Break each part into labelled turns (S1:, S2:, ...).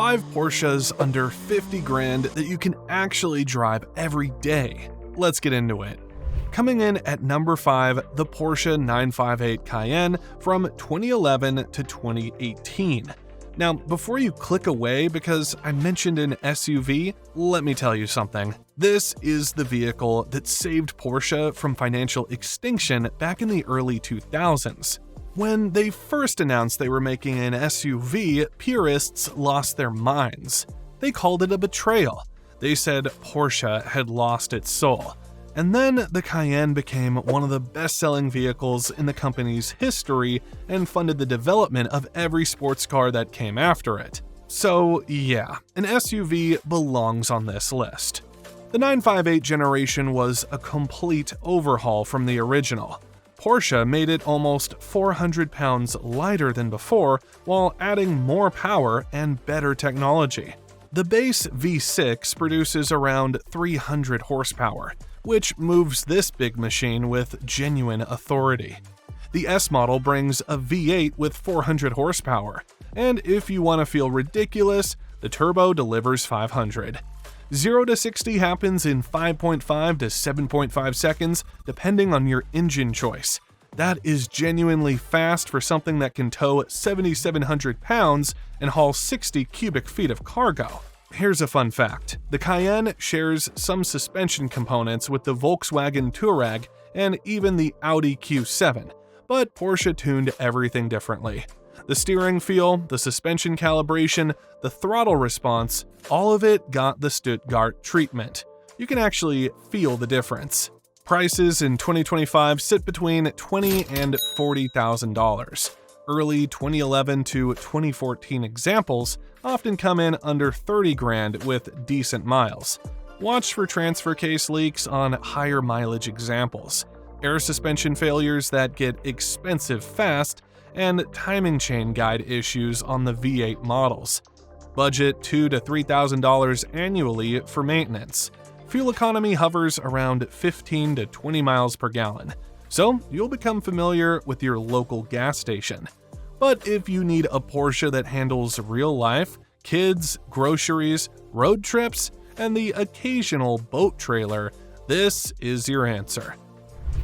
S1: 5 Porsches under 50 grand that you can actually drive every day. Let's get into it. Coming in at number 5, the Porsche 958 Cayenne from 2011 to 2018. Now, before you click away because I mentioned an SUV, let me tell you something. This is the vehicle that saved Porsche from financial extinction back in the early 2000s. When they first announced they were making an SUV, purists lost their minds. They called it a betrayal. They said Porsche had lost its soul. And then the Cayenne became one of the best-selling vehicles in the company's history and funded the development of every sports car that came after it. So yeah, an SUV belongs on this list. The 958 generation was a complete overhaul from the original. Porsche made it almost 400 pounds lighter than before while adding more power and better technology. The base V6 produces around 300 horsepower, which moves this big machine with genuine authority. The S model brings a V8 with 400 horsepower, and if you want to feel ridiculous, the turbo delivers 500. 0 to 60 happens in 5.5 to 7.5 seconds, depending on your engine choice. That is genuinely fast for something that can tow 7,700 pounds and haul 60 cubic feet of cargo. Here's a fun fact. The Cayenne shares some suspension components with the Volkswagen Touareg and even the Audi Q7, but Porsche tuned everything differently. The steering feel, the suspension calibration, the throttle response, all of it got the Stuttgart treatment. You can actually feel the difference. Prices in 2025 sit between $20,000 and $40,000. Early 2011 to 2014 examples often come in under 30 grand with decent miles. Watch for transfer case leaks on higher mileage examples, air suspension failures that get expensive fast, and timing chain guide issues on the V8 models. Budget $2,000 to $3,000 annually for maintenance. Fuel economy hovers around 15 to 20 miles per gallon, so you'll become familiar with your local gas station. But if you need a Porsche that handles real life, kids, groceries, road trips, and the occasional boat trailer, this is your answer.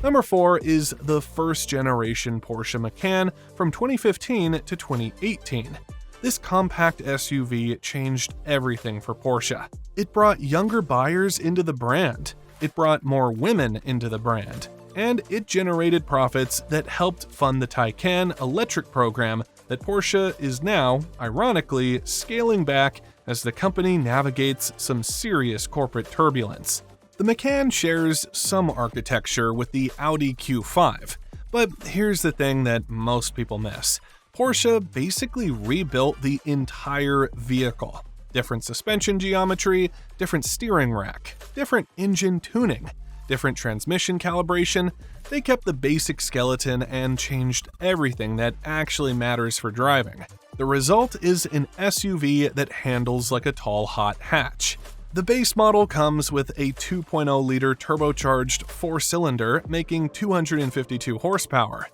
S1: Number 4 is the first generation Porsche Macan from 2015 to 2018. This compact SUV changed everything for Porsche. It brought younger buyers into the brand, it brought more women into the brand, and it generated profits that helped fund the Taycan electric program that Porsche is now, ironically, scaling back as the company navigates some serious corporate turbulence. The Macan shares some architecture with the Audi Q5, but here's the thing that most people miss. Porsche basically rebuilt the entire vehicle. Different suspension geometry, different steering rack, different engine tuning, different transmission calibration. They kept the basic skeleton and changed everything that actually matters for driving. The result is an SUV that handles like a tall, hot hatch. The base model comes with a 2.0-liter turbocharged 4-cylinder making 252 horsepower.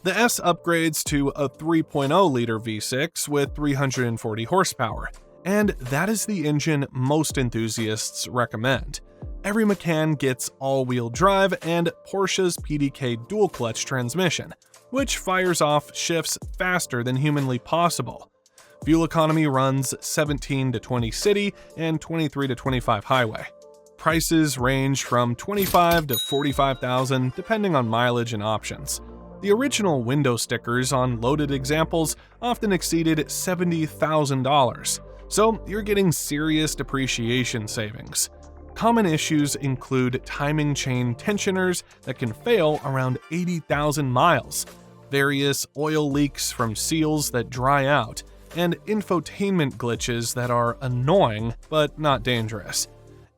S1: The S upgrades to a 3.0-liter V6 with 340 horsepower, and that is the engine most enthusiasts recommend. Every Macan gets all-wheel drive and Porsche's PDK dual-clutch transmission, which fires off shifts faster than humanly possible. Fuel economy runs 17 to 20 city and 23 to 25 highway. Prices range from $25,000 to $45,000 depending on mileage and options. The original window stickers on loaded examples often exceeded $70,000, so you're getting serious depreciation savings. Common issues include timing chain tensioners that can fail around 80,000 miles, various oil leaks from seals that dry out, and infotainment glitches that are annoying but not dangerous.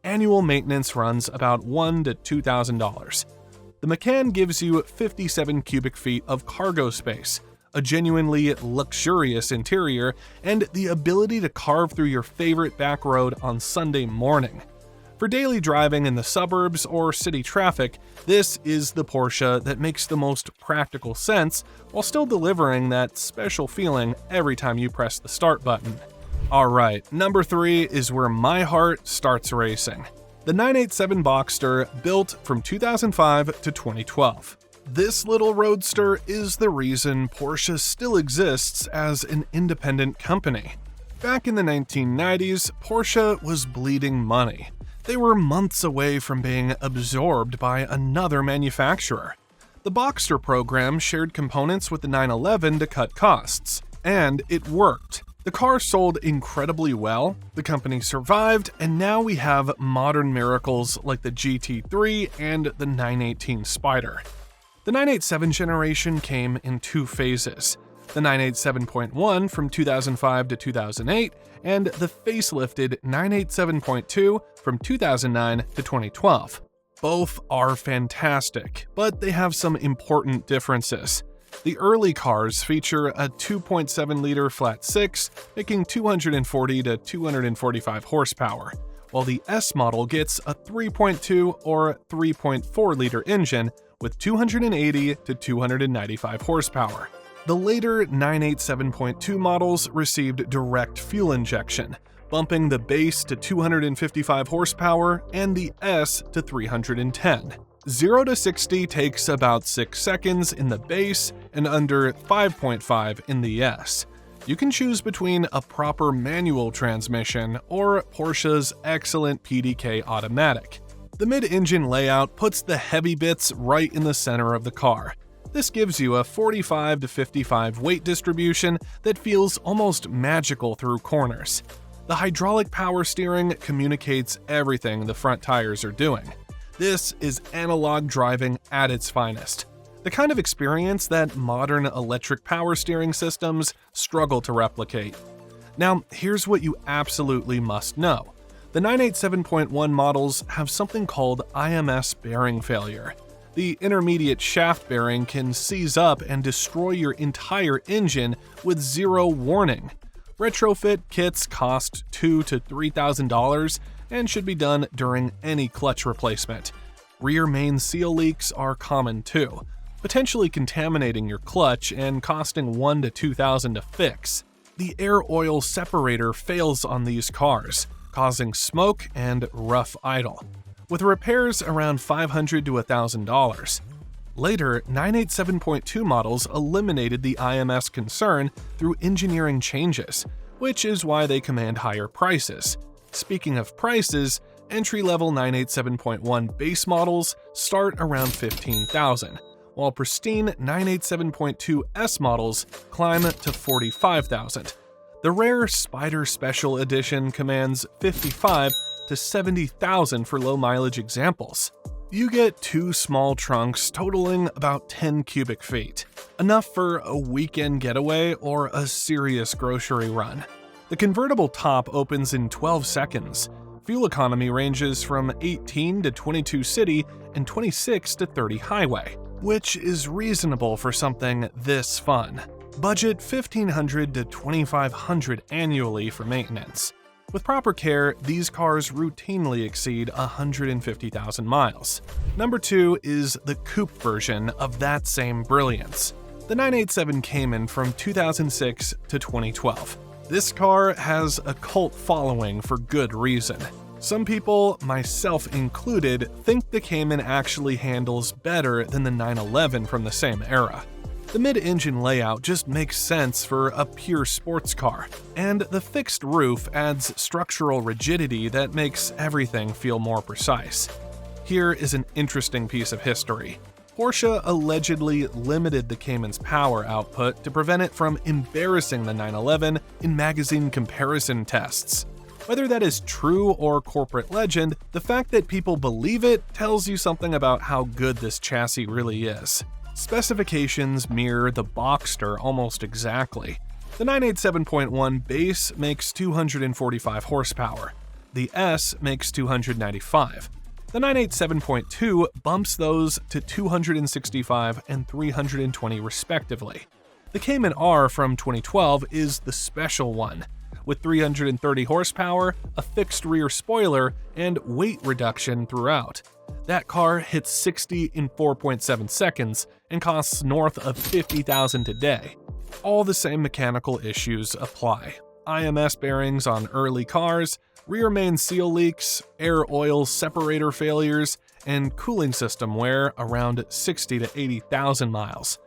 S1: Annual maintenance runs about $1,000 to $2,000. The Macan gives you 57 cubic feet of cargo space, a genuinely luxurious interior, and the ability to carve through your favorite back road on Sunday morning. For daily driving in the suburbs or city traffic, this is the Porsche that makes the most practical sense while still delivering that special feeling every time you press the start button. Alright, number 3 is where my heart starts racing. The 987 Boxster, built from 2005 to 2012. This little roadster is the reason Porsche still exists as an independent company. Back in the 1990s, Porsche was bleeding money. They were months away from being absorbed by another manufacturer. The Boxster program shared components with the 911 to cut costs, and it worked. The car sold incredibly well, the company survived, and now we have modern miracles like the GT3 and the 918 Spider. The 987 generation came in 2 phases, the 987.1 from 2005 to 2008, and the facelifted 987.2 from 2009 to 2012. Both are fantastic, but they have some important differences. The early cars feature a 2.7-liter flat-six, making 240 to 245 horsepower, while the S model gets a 3.2 or 3.4-liter engine with 280 to 295 horsepower. The later 987.2 models received direct fuel injection, bumping the base to 255 horsepower and the S to 310. 0 to 60 takes about 6 seconds in the base and under 5.5 in the S. You can choose between a proper manual transmission or Porsche's excellent PDK automatic. The mid-engine layout puts the heavy bits right in the center of the car. This gives you a 45 to 55 weight distribution that feels almost magical through corners. The hydraulic power steering communicates everything the front tires are doing. This is analog driving at its finest, the kind of experience that modern electric power steering systems struggle to replicate. Now, here's what you absolutely must know. The 987.1 models have something called IMS bearing failure. The intermediate shaft bearing can seize up and destroy your entire engine with zero warning. Retrofit kits cost $2,000 to $3,000 and should be done during any clutch replacement. Rear main seal leaks are common too, potentially contaminating your clutch and costing $1,000 to $2,000 to fix. The air oil separator fails on these cars, causing smoke and rough idle, with repairs around $500 to $1,000. Later, 987.2 models eliminated the IMS concern through engineering changes, which is why they command higher prices. Speaking of prices, entry-level 987.1 base models start around $15,000, while pristine 987.2 S models climb to $45,000. The rare Spider Special Edition commands $55,000 to $70,000 for low-mileage examples. You get 2 small trunks totaling about 10 cubic feet, enough for a weekend getaway or a serious grocery run. The convertible top opens in 12 seconds. Fuel economy ranges from 18 to 22 city and 26 to 30 highway, which is reasonable for something this fun. Budget $1,500 to $2,500 annually for maintenance. With proper care, these cars routinely exceed 150,000 miles. Number 2 is the coupe version of that same brilliance. The 987 Cayman from 2006 to 2012. This car has a cult following for good reason. Some people, myself included, think the Cayman actually handles better than the 911 from the same era. The mid-engine layout just makes sense for a pure sports car, and the fixed roof adds structural rigidity that makes everything feel more precise. Here is an interesting piece of history. Porsche allegedly limited the Cayman's power output to prevent it from embarrassing the 911 in magazine comparison tests. Whether that is true or corporate legend, the fact that people believe it tells you something about how good this chassis really is. Specifications mirror the Boxster almost exactly. The 987.1 base makes 245 horsepower. The S makes 295. The 987.2 bumps those to 265 and 320 respectively. The Cayman R from 2012 is the special one, with 330 horsepower, a fixed rear spoiler, and weight reduction throughout. That car hits 60 in 4.7 seconds and costs north of $50,000 today. All the same mechanical issues apply. IMS bearings on early cars, rear main seal leaks, air oil separator failures, and cooling system wear around 60 to 80,000 miles.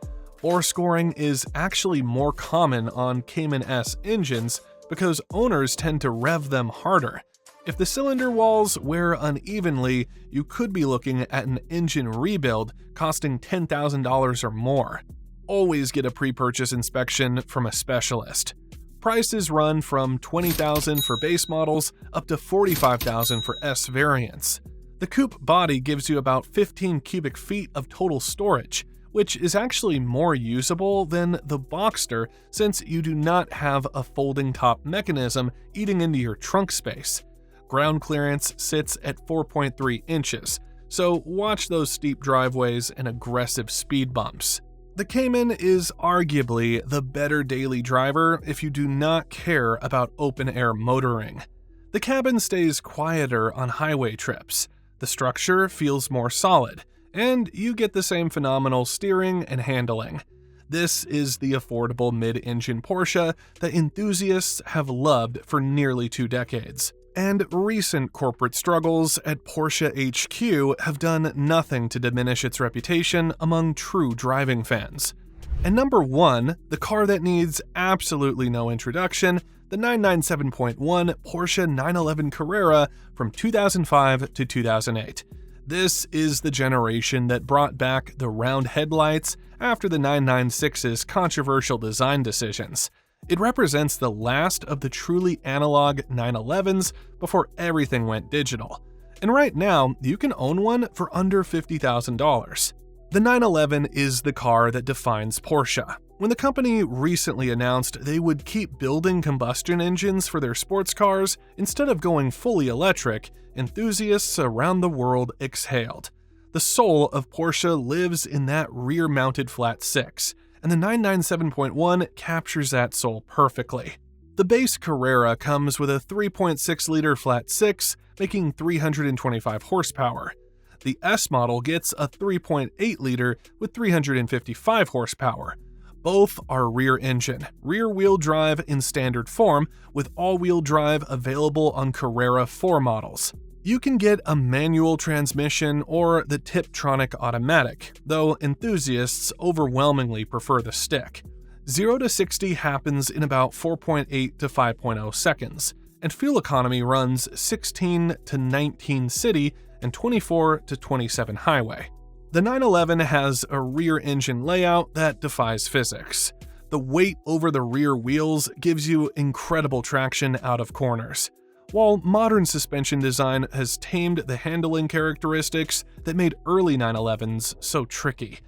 S1: Bore scoring is actually more common on Cayman S engines because owners tend to rev them harder. If the cylinder walls wear unevenly, you could be looking at an engine rebuild costing $10,000 or more. Always get a pre-purchase inspection from a specialist. Prices run from $20,000 for base models up to $45,000 for S variants. The coupe body gives you about 15 cubic feet of total storage, which is actually more usable than the Boxster since you do not have a folding top mechanism eating into your trunk space. Ground clearance sits at 4.3 inches, so watch those steep driveways and aggressive speed bumps. The Cayman is arguably the better daily driver if you do not care about open-air motoring. The cabin stays quieter on highway trips, the structure feels more solid, and you get the same phenomenal steering and handling. This is the affordable mid-engine Porsche that enthusiasts have loved for nearly 2 decades. And recent corporate struggles at Porsche HQ have done nothing to diminish its reputation among true driving fans. And number 1, the car that needs absolutely no introduction, the 997.1 Porsche 911 Carrera from 2005 to 2008. This is the generation that brought back the round headlights after the 996's controversial design decisions. It represents the last of the truly analog 911s before everything went digital. And right now, you can own one for under $50,000. The 911 is the car that defines Porsche. When the company recently announced they would keep building combustion engines for their sports cars instead of going fully electric, enthusiasts around the world exhaled. The soul of Porsche lives in that rear-mounted flat 6, and the 997.1 captures that soul perfectly. The base Carrera comes with a 3.6-liter flat 6, making 325 horsepower. The S model gets a 3.8-liter with 355 horsepower. Both are rear-engine, rear-wheel drive in standard form, with all-wheel drive available on Carrera 4 models. You can get a manual transmission or the Tiptronic automatic, though enthusiasts overwhelmingly prefer the stick. 0 to 60 happens in about 4.8 to 5.0 seconds, and fuel economy runs 16 to 19 city and 24 to 27 highway. The 911 has a rear-engine layout that defies physics. The weight over the rear wheels gives you incredible traction out of corners, while modern suspension design has tamed the handling characteristics that made early 911s so tricky.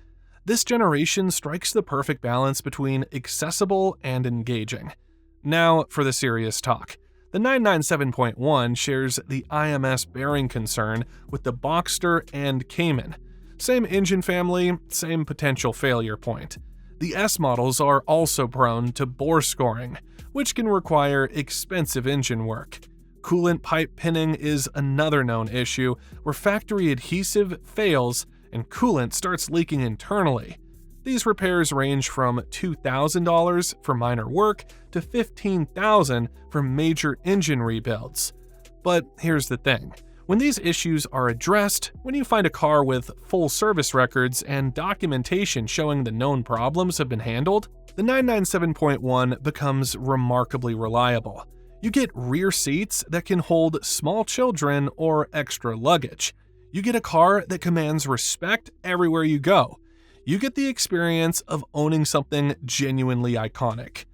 S1: This generation strikes the perfect balance between accessible and engaging. Now for the serious talk. The 997.1 shares the IMS bearing concern with the Boxster and Cayman. Same engine family, same potential failure point. The S models are also prone to bore scoring, which can require expensive engine work. Coolant pipe pinning is another known issue where factory adhesive fails and coolant starts leaking internally. These repairs range from $2,000 for minor work to $15,000 for major engine rebuilds. But here's the thing. When these issues are addressed, when you find a car with full service records and documentation showing the known problems have been handled, the 997.1 becomes remarkably reliable. You get rear seats that can hold small children or extra luggage. You get a car that commands respect everywhere you go. You get the experience of owning something genuinely iconic.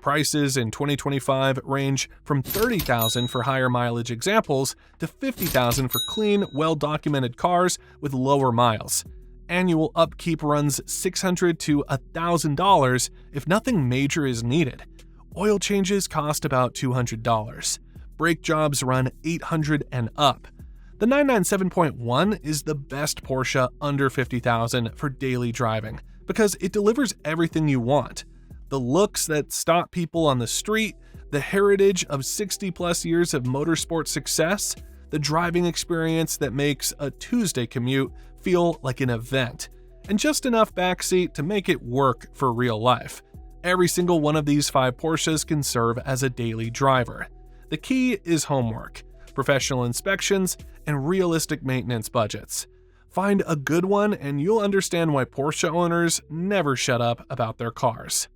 S1: Prices in 2025 range from $30,000 for higher mileage examples to $50,000 for clean, well-documented cars with lower miles. Annual upkeep runs $600 to $1,000 if nothing major is needed. Oil changes cost about $200. Brake jobs run $800 and up. The 997.1 is the best Porsche under $50,000 for daily driving because it delivers everything you want. The looks that stop people on the street, the heritage of 60-plus years of motorsport success, the driving experience that makes a Tuesday commute feel like an event, and just enough backseat to make it work for real life. Every single one of these 5 Porsches can serve as a daily driver. The key is homework, professional inspections, and realistic maintenance budgets. Find a good one and you'll understand why Porsche owners never shut up about their cars.